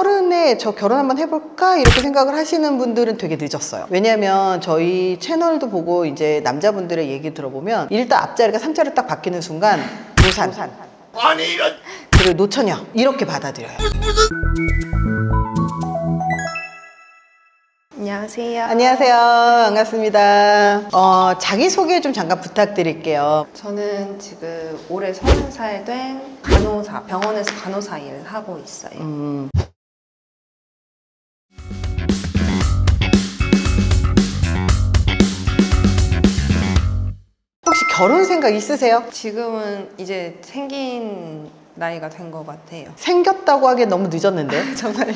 서른에 저 결혼 한번 해볼까 이렇게 생각을 하시는 분들은 되게 늦었어요. 왜냐면 저희 채널도 보고 이제 남자분들의 얘기 들어보면 일단 앞자리가 3자로 딱 바뀌는 순간 노산 아니 이런 그리고 노처녀 이렇게 받아들여요. 안녕하세요. 안녕하세요. 반갑습니다. 자기소개 좀 잠깐 부탁드릴게요. 저는 지금 올해 30살 된 간호사, 병원에서 간호사 일을 하고 있어요. 혹시 결혼 생각 있으세요? 지금은 이제 생긴 나이가 된 것 같아요. 생겼다고 하기엔 너무 늦었는데. 정말요?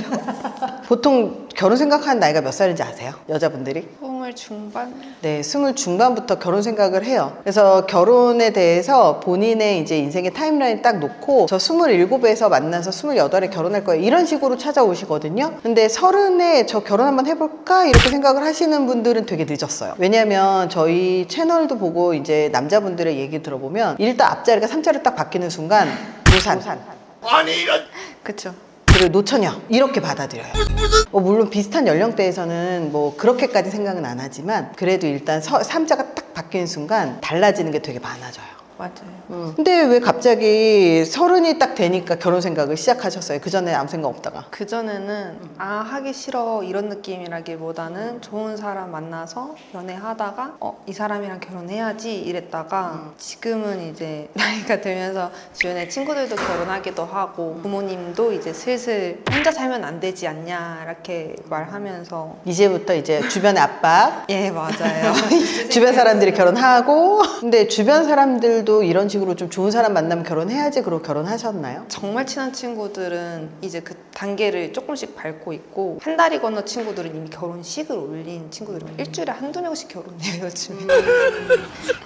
보통 결혼 생각하는 나이가 몇 살인지 아세요? 여자분들이? 20 중반? 네, 20 중반부터 결혼 생각을 해요. 그래서 결혼에 대해서 본인의 이제 인생의 타임라인 딱 놓고 저 27에서 만나서 28에 결혼할 거예요. 이런 식으로 찾아오시거든요. 근데 30에 저 결혼 한번 해볼까? 이렇게 생각을 하시는 분들은 되게 늦었어요. 왜냐면 저희 채널도 보고 이제 남자분들의 얘기 들어보면 일단 앞자리가 3자로 딱 바뀌는 순간 노산 아니 이런 그쵸. 그리고 노처녀 이렇게 받아들여요. 물론 비슷한 연령대에서는 뭐 그렇게까지 생각은 안 하지만 그래도 일단 3자가 딱 바뀌는 순간 달라지는 게 되게 많아져요. 맞아요. 근데 왜 갑자기 30이 딱 되니까 결혼 생각을 시작하셨어요? 그 전에 아무 생각 없다가. 그전에는 하기 싫어 이런 느낌이라기보다는 좋은 사람 만나서 연애하다가 이 사람이랑 결혼해야지 이랬다가 지금은 이제 나이가 들면서 주변에 친구들도 결혼하기도 하고 부모님도 이제 슬슬 혼자 살면 안 되지 않냐 이렇게 말하면서 이제부터 이제 주변의 압박, 예 맞아요. 주변 사람들이 결혼하고 근데 주변 사람들도 이런 식으로 좀 좋은 사람 만나면 결혼해야지 그러고 결혼하셨나요? 정말 친한 친구들은 이제 그 단계를 조금씩 밟고 있고 한 달이 건너 친구들은 이미 결혼식을 올린 친구들은 일주일에 한두 명씩 결혼해요 요즘에.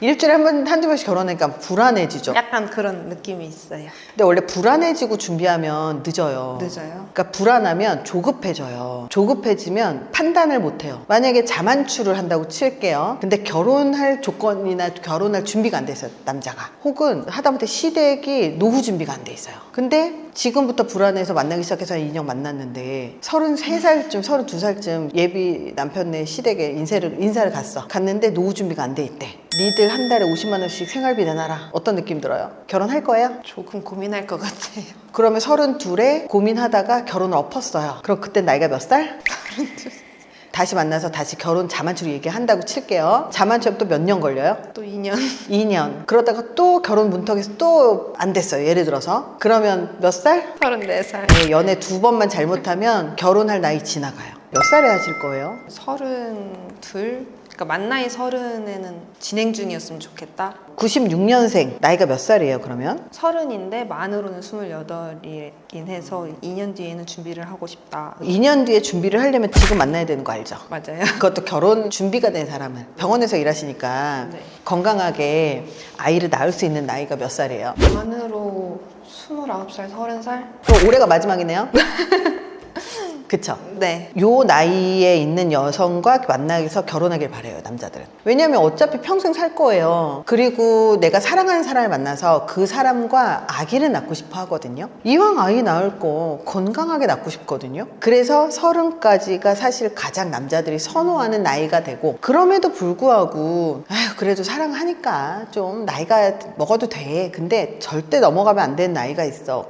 일주일에 한두 번씩 결혼하니까 불안해지죠. 약간 그런 느낌이 있어요. 근데 원래 불안해지고 준비하면 늦어요. 늦어요? 그러니까 불안하면 조급해져요. 조급해지면 판단을 못해요. 만약에 자만추를 한다고 칠게요. 근데 결혼할 조건이나 결혼할 준비가 안 돼 있어요. 남자가. 혹은 하다못해 시댁이 노후 준비가 안 돼 있어요. 근데 지금부터 불안해서 만나기 시작해서 2년 만났는데 33살쯤 32살쯤 예비 남편네 시댁에 인사를 갔는데 노후 준비가 안 돼 있대. 니들 한 달에 50만 원씩 생활비 내놔라. 어떤 느낌 들어요? 결혼할 거예요? 조금 고민할 것 같아요. 그러면 32에 고민하다가 결혼을 엎었어요. 그럼 그때 나이가 몇 살? 다시 만나서 다시 결혼 자만추로 얘기한다고 칠게요. 자만추면 또 몇 년 걸려요? 또 2년. 2년. 그러다가 또 결혼 문턱에서 또 안 됐어요. 예를 들어서. 그러면 몇 살? 34살. 네, 연애 2번만 잘못하면 결혼할 나이 지나가요. 몇 살에 하실 거예요? 32? 그러니까 만 나이 30에는 진행 중이었으면 좋겠다. 96년생. 나이가 몇 살이에요, 그러면? 30인데 만으로는 28이긴 해서 2년 뒤에는 준비를 하고 싶다. 2년 뒤에 준비를 하려면 지금 만나야 되는 거 알죠? 맞아요. 그것도 결혼 준비가 된 사람은 병원에서 일하시니까 네. 건강하게 아이를 낳을 수 있는 나이가 몇 살이에요? 만으로 29살, 30살? 그럼 올해가 마지막이네요? 그쵸? 네. 요 나이에 있는 여성과 만나서 결혼하길 바래요, 남자들은. 왜냐면 어차피 평생 살 거예요. 그리고 내가 사랑하는 사람을 만나서 그 사람과 아기를 낳고 싶어 하거든요. 이왕 아이 낳을 거 건강하게 낳고 싶거든요. 그래서 30까지가 사실 가장 남자들이 선호하는 나이가 되고, 그럼에도 불구하고 아휴 그래도 사랑하니까 좀 나이가 먹어도 돼. 근데 절대 넘어가면 안 되는 나이가 있어요.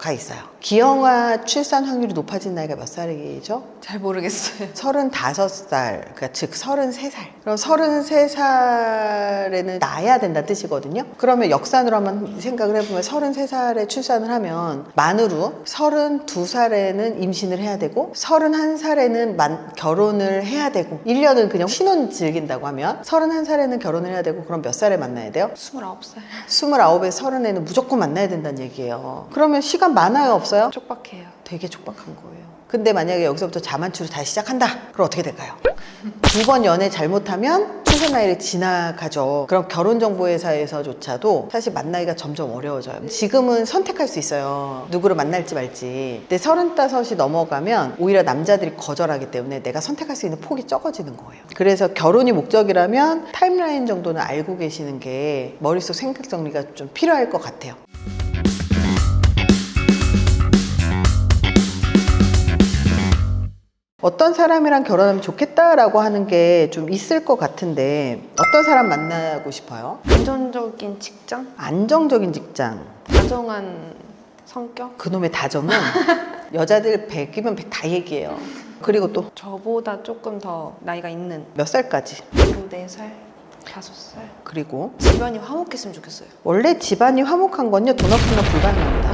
기형아 출산 확률이 높아진 나이가 몇 살이죠? 잘 모르겠어요. 35살, 그러니까 즉 33살. 그럼 33살에는 낳아야 된다는 뜻이거든요. 그러면 역산으로 한번 생각을 해보면 33살에 출산을 하면 만으로 32살에는 임신을 해야 되고 31살에는 결혼을 해야 되고 1년은 그냥 신혼 즐긴다고 하면 31살에는 결혼을 해야 되고 그럼 몇 살에 만나야 돼요? 29살. 29에 30에는 무조건 만나야 된다는 얘기예요. 그러면 시간 많아요, 없어요? 촉박해요. 되게 촉박한 거예요. 근데 만약에 여기서부터 자만추를 다시 시작한다? 그럼 어떻게 될까요? 2번 연애 잘못하면 출산 나이를 지나가죠. 그럼 결혼정보회사에서조차도 사실 만나기가 점점 어려워져요. 지금은 선택할 수 있어요. 누구를 만날지 말지. 근데 35이 넘어가면 오히려 남자들이 거절하기 때문에 내가 선택할 수 있는 폭이 적어지는 거예요. 그래서 결혼이 목적이라면 타임라인 정도는 알고 계시는 게 머릿속 생각 정리가 좀 필요할 것 같아요. 어떤 사람이랑 결혼하면 좋겠다라고 하는 게 좀 있을 것 같은데 어떤 사람 만나고 싶어요? 안정적인 직장? 안정적인 직장. 다정한 성격? 그놈의 다정은 여자들 100이면 100 다 얘기해요. 그리고 또 몇 저보다 조금 더 나이가 있는 살까지? 4살, 5살. 그리고 집안이 화목했으면 좋겠어요. 원래 집안이 화목한 건요 돈 없으면 불가능합니다.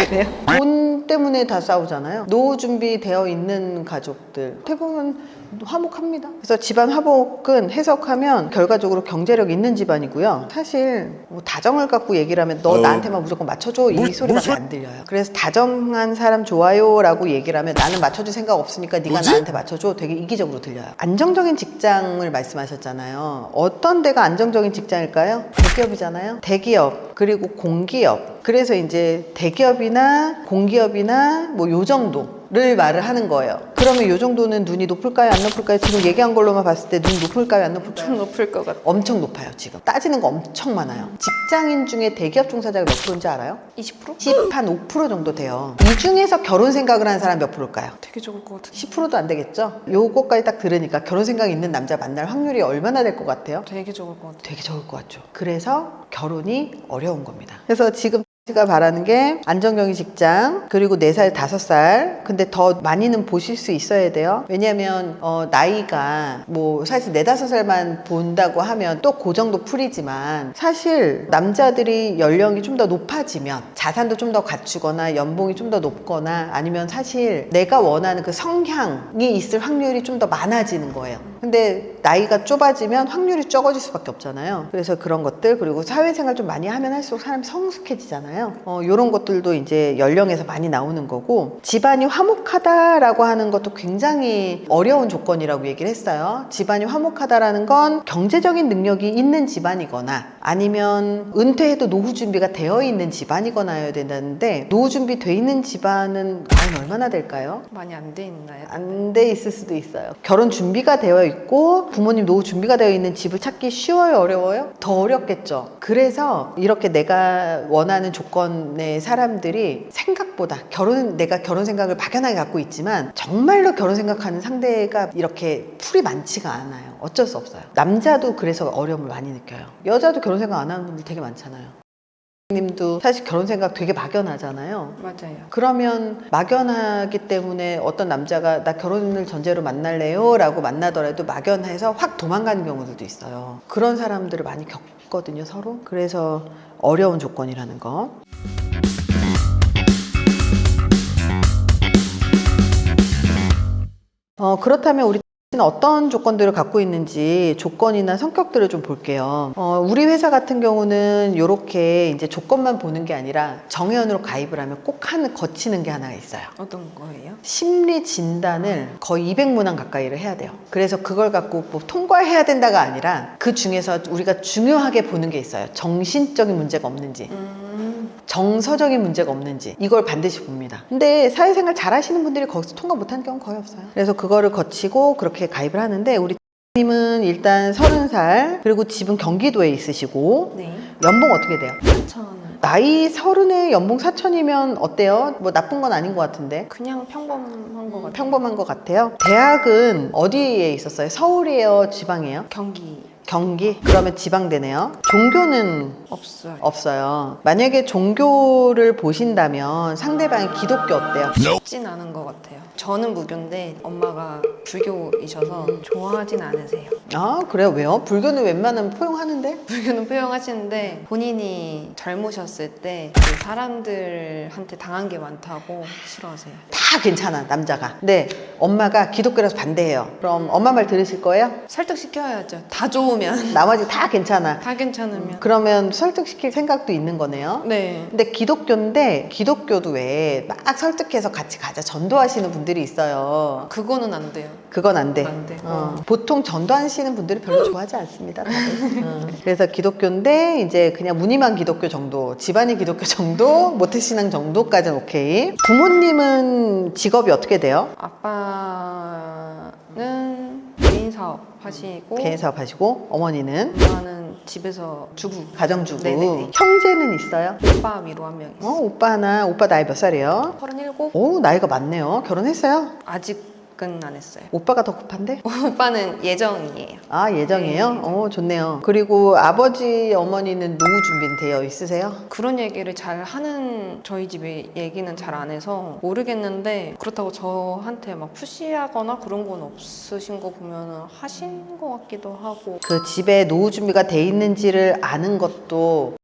그래요? 돈 때문에 다 싸우잖아요. 노후 준비되어 있는 가족들 대부분 화목합니다. 그래서 집안 화목은 해석하면 결과적으로 경제력 있는 집안이고요. 사실 뭐 다정을 갖고 얘기를 하면 너 나한테만 무조건 맞춰줘 이 소리가 안 들려요. 그래서 다정한 사람 좋아요 라고 얘기를 하면 나는 맞춰줄 생각 없으니까 네가 나한테 맞춰줘 되게 이기적으로 들려요. 안정적인 직장을 말씀하셨잖아요. 어떤 데가 안정적인 직장일까요? 대기업이잖아요. 대기업 그리고 공기업. 그래서 이제 대기업이나 공기업이나 뭐 요 정도를 말을 하는 거예요. 그러면 요 정도는 눈이 높을까요? 안 높을까요? 지금 얘기한 걸로만 봤을 때 눈 높을까요? 안 높을까요? 좀 높을 것 같아요. 엄청 높아요. 지금 따지는 거 엄청 많아요. 직장인 중에 대기업 종사자가 몇 프로인지 알아요? 20%? 10한 5% 정도 돼요. 이 중에서 결혼 생각을 하는 사람 몇 프로일까요? 되게 좋을 것 같은데. 10%도 안 되겠죠? 요거까지 딱 들으니까 결혼 생각 있는 남자 만날 확률이 얼마나 될 것 같아요? 되게 좋을 것 같아요. 되게 적을 것 같죠. 그래서 결혼이 어려운 겁니다. 그래서 지금 제가 바라는 게 안정적인 직장 그리고 4살 5살 근데 더 많이는 보실 수 있어야 돼요. 왜냐면 나이가 뭐 사실 4, 5살만 본다고 하면 또 그 정도 풀이지만 사실 남자들이 연령이 좀 더 높아지면 자산도 좀 더 갖추거나 연봉이 좀 더 높거나 아니면 사실 내가 원하는 그 성향이 있을 확률이 좀 더 많아지는 거예요. 근데 나이가 좁아지면 확률이 적어질 수밖에 없잖아요. 그래서 그런 것들 그리고 사회생활 좀 많이 하면 할수록 사람이 성숙해지잖아요. 이런 것들도 이제 연령에서 많이 나오는 거고 집안이 화목하다라고 하는 것도 굉장히 어려운 조건이라고 얘기를 했어요. 집안이 화목하다라는 건 경제적인 능력이 있는 집안이거나 아니면 은퇴해도 노후 준비가 되어 있는 집안이거나여야 된다는데 노후 준비 돼 있는 집안은 과연 얼마나 될까요? 많이 안 돼 있나요? 안 돼 있을 수도 있어요. 결혼 준비가 되어 있고 부모님 노후 준비가 되어 있는 집을 찾기 쉬워요? 어려워요? 더 어렵겠죠. 그래서 이렇게 내가 원하는 조건의 사람들이 생각보다 내가 결혼 생각을 막연하게 갖고 있지만 정말로 결혼 생각하는 상대가 이렇게 풀이 많지가 않아요. 어쩔 수 없어요. 남자도 그래서 어려움을 많이 느껴요. 여자도 결혼 생각 안 하는 분들 되게 많잖아요. 님도 사실 결혼 생각 되게 막연하잖아요. 맞아요. 그러면 막연하기 때문에 어떤 남자가 나 결혼을 전제로 만날래요? 라고 만나더라도 막연해서 확 도망가는 경우들도 있어요. 그런 사람들을 많이 겪거든요, 서로. 그래서 어려운 조건이라는 거. 그렇다면 우리 어떤 조건들을 갖고 있는지 조건이나 성격들을 좀 볼게요. 우리 회사 같은 경우는 이렇게 이제 조건만 보는 게 아니라 정회원으로 가입을 하면 꼭 거치는 게 하나 있어요. 어떤 거예요? 심리 진단을 거의 200문항 가까이를 해야 돼요. 그래서 그걸 갖고 뭐 통과해야 된다가 아니라 그 중에서 우리가 중요하게 보는 게 있어요. 정신적인 문제가 없는지. 정서적인 문제가 없는지 이걸 반드시 봅니다. 근데 사회생활 잘 하시는 분들이 거기서 통과 못하는 경우는 거의 없어요. 그래서 그거를 거치고 그렇게 가입을 하는데 우리 님은 일단 30살 그리고 집은 경기도에 있으시고 네. 연봉 어떻게 돼요? 4천. 나이 30에 연봉 4천이면 어때요? 뭐 나쁜 건 아닌 것 같은데 그냥 평범한 것 같아요. 평범한 것 같아요. 대학은 어디에 있었어요? 서울이에요? 지방이에요? 경기? 그러면 지방대네요. 종교는 없어요. 없어요. 만약에 종교를 보신다면 상대방이 기독교 어때요? 쉽진 않은 것 같아요. 저는 무교인데 엄마가 불교이셔서 좋아하진 않으세요. 아 그래요? 왜요? 불교는 웬만하면 포용하는데? 불교는 포용하시는데 본인이 젊으셨을 때 그 사람들한테 당한 게 많다고 싫어하세요. 다 괜찮아 남자가. 근데 엄마가 기독교라서 반대해요. 그럼 엄마 말 들으실 거예요? 설득시켜야죠. 다 좋으면. 나머지 다 괜찮아. 다 괜찮으면. 그러면 설득시킬 생각도 있는 거네요. 네. 근데 기독교도 왜 막 설득해서 같이 가자 전도하시는 분들이 있어요. 그거는 안 돼요. 그건 안 돼. 안 되고. 보통 전도하시는 분들이 별로 좋아하지 않습니다. 다들. 그래서 기독교인데 이제 그냥 무늬만 기독교 정도, 집안이 기독교 정도, 모태신앙 정도까지는 오케이. 부모님은 직업이 어떻게 돼요? 아빠는 개인 사업 하시고 개인 사업 하시고 어머니는 엄마는 집에서 주부. 가정주부. 네네네. 형제는 있어요? 오빠 위로 한 명 있어요. 오빠 나이 몇 살이에요? 37? 오 나이가 많네요. 결혼했어요? 아직은 아직은 안 했어요. 오빠가 더 급한데? 오빠는 예정이에요. 아, 예정이에요? 좋네요. 그리고 아버지, 어머니는 노후 준비는 되어 있으세요? 그런 얘기를 잘 하는 저희 집에 얘기는 잘 안 해서 모르겠는데 그렇다고 저한테 막 푸시하거나 그런 건 없으신 거 보면 하신 것 같기도 하고. 그 집에 노후 준비가 돼 있는지를 아는 것도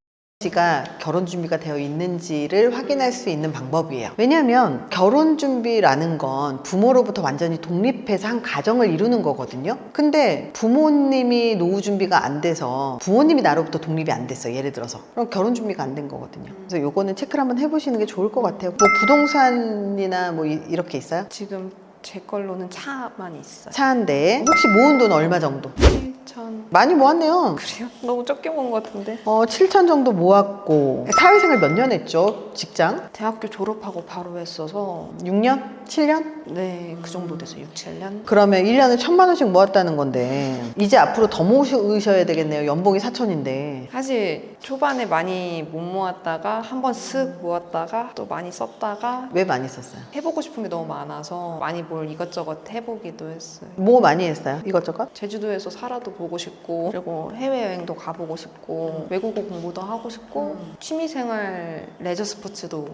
씨가 결혼 준비가 되어 있는지를 확인할 수 있는 방법이에요. 왜냐하면 결혼 준비라는 건 부모로부터 완전히 독립해서 한 가정을 이루는 거거든요. 근데 부모님이 노후 준비가 안 돼서 부모님이 나로부터 독립이 안 됐어, 예를 들어서. 그럼 결혼 준비가 안 된 거거든요. 그래서 요거는 체크를 한번 해보시는 게 좋을 것 같아요. 뭐 부동산이나 뭐 이렇게 있어요? 지금 제 걸로는 차만 있어요. 차인데 혹시 모은 돈 얼마 정도? 7천. 많이 모았네요. 그래요? 너무 적게 본 것 같은데. 7천 정도 모았고 사회생활 몇 년 했죠? 직장? 대학교 졸업하고 바로 했어서 6년? 7년? 네, 그 정도 돼서 6, 7년. 그러면 1년에 1,000만 원씩 모았다는 건데 이제 앞으로 더 모으셔야 되겠네요. 연봉이 4천인데. 사실 초반에 많이 못 모았다가 한 번 쓱 모았다가 또 많이 썼다가 왜 많이 썼어요? 해보고 싶은 게 너무 많아서 많이 뭘 이것저것 해보기도 했어요. 뭐 많이 했어요? 이것저것? 제주도에서 살아도 보고 싶고 그리고 해외여행도 가보고 싶고 외국어 공부도 하고 싶고 취미생활 레저 스포츠도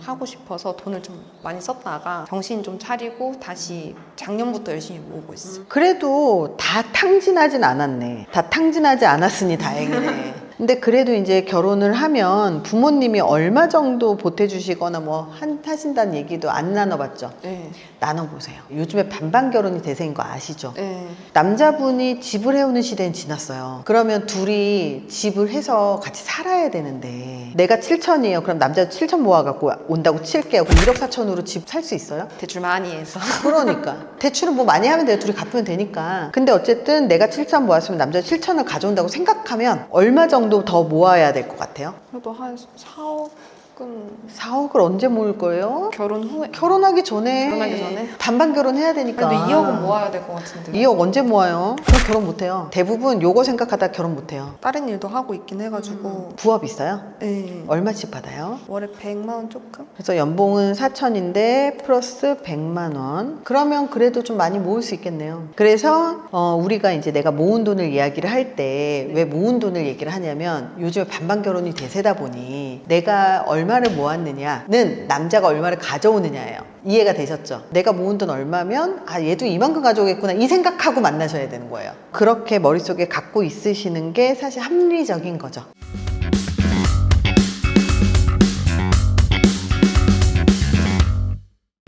하고 싶어서 돈을 좀 많이 썼다가 정신 좀 차리고 다시 작년부터 열심히 모으고 있어요. 그래도 다 탕진하진 않았네. 다 탕진하지 않았으니 다행이네. 근데 그래도 이제 결혼을 하면 부모님이 얼마 정도 보태주시거나 뭐 하신다는 얘기도 안 나눠봤죠? 네. 나눠보세요. 요즘에 반반 결혼이 대세인 거 아시죠? 네. 남자분이 집을 해오는 시대는 지났어요. 그러면 둘이 집을 해서 같이 살아야 되는데 내가 7천이에요. 그럼 남자 7천 모아갖고 온다고 칠게요. 그럼 1억 4천으로 집 살 수 있어요? 대출 많이 해서. 그러니까 대출은 뭐 많이 하면 돼요. 둘이 갚으면 되니까. 근데 어쨌든 내가 7천 모았으면 남자 7천을 가져온다고 생각하면 얼마 정도 더 모아야 될 것 같아요? 그래도 한 4억은 4억을 언제 모을 거예요? 결혼 후에. 결혼하기 전에. 결혼하기 전에? 반반 결혼해야 되니까. 그래도 2억은 모아야 될 것 같은데. 2억 언제 모아요? 그럼 결혼 못해요. 대부분 요거 생각하다 결혼 못해요. 다른 일도 하고 있긴 해가지고. 부업 있어요? 네. 얼마씩 받아요? 월에 100만 원 조금? 그래서 연봉은 4천인데 플러스 100만 원. 그러면 그래도 좀 많이 모을 수 있겠네요. 그래서 우리가 이제 내가 모은 돈을 이야기를 할 때 왜 모은 돈을 얘기를 하냐면 요즘에 반반 결혼이 대세다 보니 내가 얼마를 모았느냐는 남자가 얼마를 가져오느냐예요. 이해가 되셨죠? 내가 모은 돈 얼마면 얘도 이만큼 가져오겠구나 이 생각하고 만나셔야 되는 거예요. 그렇게 머릿속에 갖고 있으시는 게 사실 합리적인 거죠.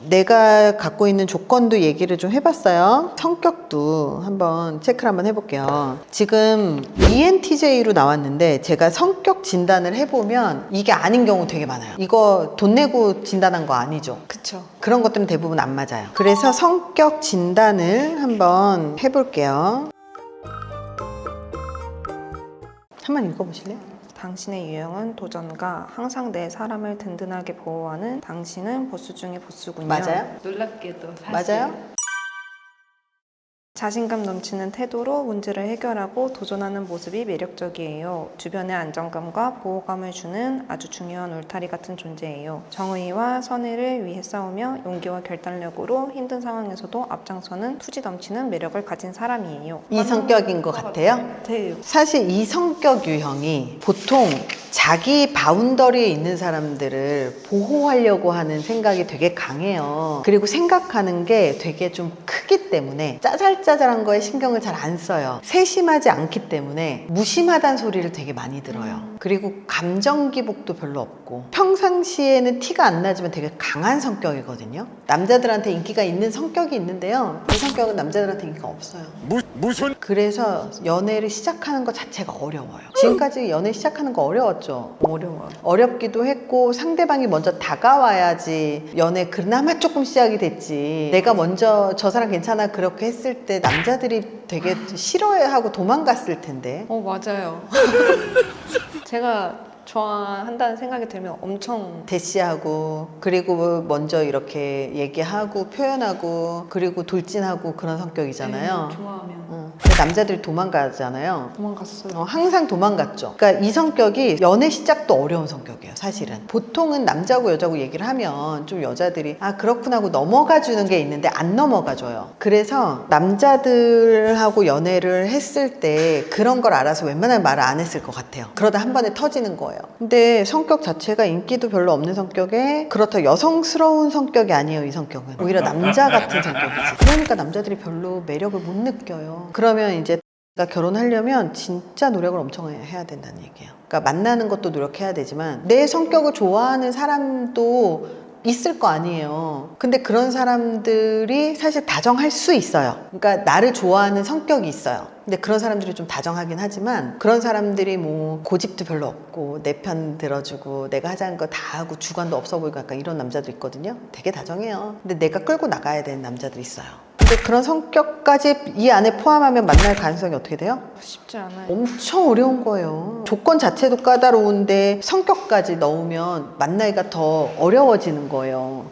내가 갖고 있는 조건도 얘기를 좀 해봤어요. 성격도 한번 체크를 한번 해볼게요. 지금 ENTJ로 나왔는데 제가 성격 진단을 해보면 이게 아닌 경우 되게 많아요. 이거 돈 내고 진단한 거 아니죠? 그쵸. 그런 것들은 대부분 안 맞아요. 그래서 성격 진단을 한번 해볼게요. 한번 읽어보실래요? 당신의 유형은 도전가, 항상 내 사람을 든든하게 보호하는 당신은 보스 중에 보스군요. 맞아요? 놀랍게도 사실. 맞아요? 자신감 넘치는 태도로 문제를 해결하고 도전하는 모습이 매력적이에요. 주변의 안정감과 보호감을 주는 아주 중요한 울타리 같은 존재예요. 정의와 선의를 위해 싸우며 용기와 결단력으로 힘든 상황에서도 앞장서는 투지 넘치는 매력을 가진 사람이에요. 이 성격인 것 같아요? 네. 사실 이 성격 유형이 보통 자기 바운더리에 있는 사람들을 보호하려고 하는 생각이 되게 강해요. 그리고 생각하는 게 되게 좀 크기 때문에 짜잘짜잘한 거에 신경을 잘 안 써요. 세심하지 않기 때문에 무심하다는 소리를 되게 많이 들어요. 그리고 감정 기복도 별로 없고 평상시에는 티가 안 나지만 되게 강한 성격이거든요. 남자들한테 인기가 있는 성격이 있는데요. 이 성격은 남자들한테 인기가 없어요. 무슨 그래서 연애를 시작하는 것 자체가 어려워요. 지금까지 연애 시작하는 거 어려웠죠? 어려워요. 어렵기도 했고 상대방이 먼저 다가와야지 연애 그나마 조금 시작이 됐지. 내가 먼저 저 사람 괜찮아 그렇게 했을 때 남자들이 되게 싫어하고 도망갔을 텐데. 맞아요. 제가 좋아한다는 생각이 들면 엄청 대시하고 그리고 먼저 이렇게 얘기하고 표현하고 그리고 돌진하고 그런 성격이잖아요. 좋아하면 남자들이 도망가잖아요. 도망갔어요. 항상 도망갔죠. 그러니까 이 성격이 연애 시작도 어려운 성격이에요, 사실은. 보통은 남자고 여자고 얘기를 하면 좀 여자들이 아 그렇구나 하고 넘어가 주는 게 있는데 안 넘어가 줘요. 그래서 남자들하고 연애를 했을 때 그런 걸 알아서 웬만하면 말을 안 했을 것 같아요. 그러다 한 번에 터지는 거예요. 근데 성격 자체가 인기도 별로 없는 성격에 그렇다고 여성스러운 성격이 아니에요, 이 성격은. 오히려 남자 같은 성격이지. 그러니까 남자들이 별로 매력을 못 느껴요. 그러면 이제 결혼하려면 진짜 노력을 엄청 해야 된다는 얘기예요. 그러니까 만나는 것도 노력해야 되지만 내 성격을 좋아하는 사람도 있을 거 아니에요. 근데 그런 사람들이 사실 다정할 수 있어요. 그러니까 나를 좋아하는 성격이 있어요. 근데 그런 사람들이 좀 다정하긴 하지만 그런 사람들이 뭐 고집도 별로 없고 내 편 들어주고 내가 하자는 거 다 하고 주관도 없어 보이고 약간 이런 남자도 있거든요. 되게 다정해요. 근데 내가 끌고 나가야 되는 남자들이 있어요. 근데 그런 성격까지 이 안에 포함하면 만날 가능성이 어떻게 돼요? 쉽지 않아요. 엄청 어려운 거예요. 조건 자체도 까다로운데 성격까지 넣으면 만나기가 더 어려워지는 거예요.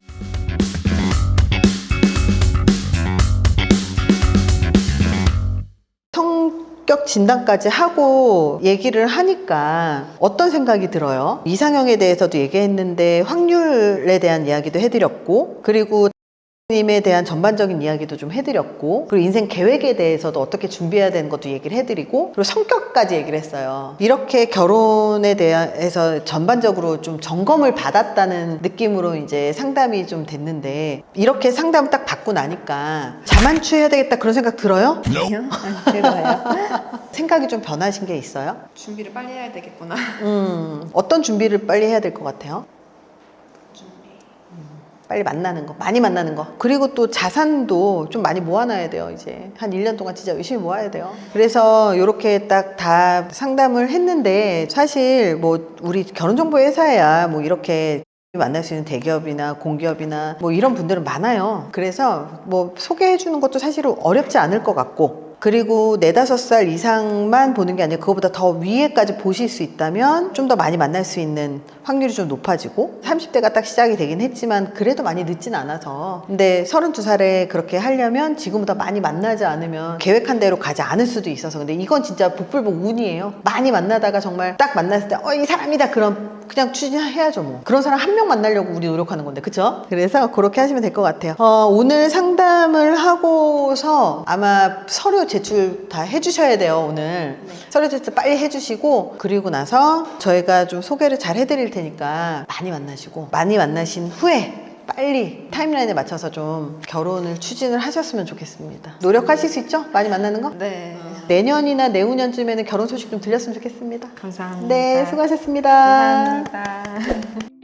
성격 진단까지 하고 얘기를 하니까 어떤 생각이 들어요? 이상형에 대해서도 얘기했는데 확률에 대한 이야기도 해드렸고 그리고 님에 대한 전반적인 이야기도 좀 해드렸고 그리고 인생 계획에 대해서도 어떻게 준비해야 되는 것도 얘기를 해드리고 그리고 성격까지 얘기를 했어요. 이렇게 결혼에 대해서 전반적으로 좀 점검을 받았다는 느낌으로 이제 상담이 좀 됐는데 이렇게 상담을 딱 받고 나니까 자만추해야 되겠다 그런 생각 들어요? 아니요? 안 들어요. 생각이 좀 변하신 게 있어요? 준비를 빨리 해야 되겠구나. 어떤 준비를 빨리 해야 될 것 같아요? 빨리 만나는 거, 많이 만나는 거. 그리고 또 자산도 좀 많이 모아놔야 돼요, 이제. 한 1년 동안 진짜 열심히 모아야 돼요. 그래서 이렇게 딱 다 상담을 했는데, 사실 뭐, 우리 결혼정보회사야 뭐 이렇게 만날 수 있는 대기업이나 공기업이나 뭐 이런 분들은 많아요. 그래서 뭐 소개해주는 것도 사실 어렵지 않을 것 같고, 그리고 4, 5살 이상만 보는 게 아니라 그거보다 더 위에까지 보실 수 있다면 좀 더 많이 만날 수 있는 확률이 좀 높아지고 30대가 딱 시작이 되긴 했지만 그래도 많이 늦진 않아서 근데 32살에 그렇게 하려면 지금보다 많이 만나지 않으면 계획한 대로 가지 않을 수도 있어서 근데 이건 진짜 복불복 운이에요. 많이 만나다가 정말 딱 만났을 때 이 사람이다 그럼 그냥 추진해야죠 뭐. 그런 사람 한 명 만나려고 우리 노력하는 건데 그쵸? 그래서 그렇게 하시면 될 것 같아요. 오늘 상담을 하고서 아마 서류 제출 다 해주셔야 돼요 오늘. 네. 서류 제출 빨리 해주시고 그리고 나서 저희가 좀 소개를 잘 해드릴 테니까 많이 만나시고 많이 만나신 후에 빨리 타임라인에 맞춰서 좀 결혼을 추진을 하셨으면 좋겠습니다. 노력하실 수 있죠? 많이 만나는 거? 네. 내년이나 내후년쯤에는 결혼 소식 좀 들렸으면 좋겠습니다. 감사합니다. 네, 수고하셨습니다. 감사합니다.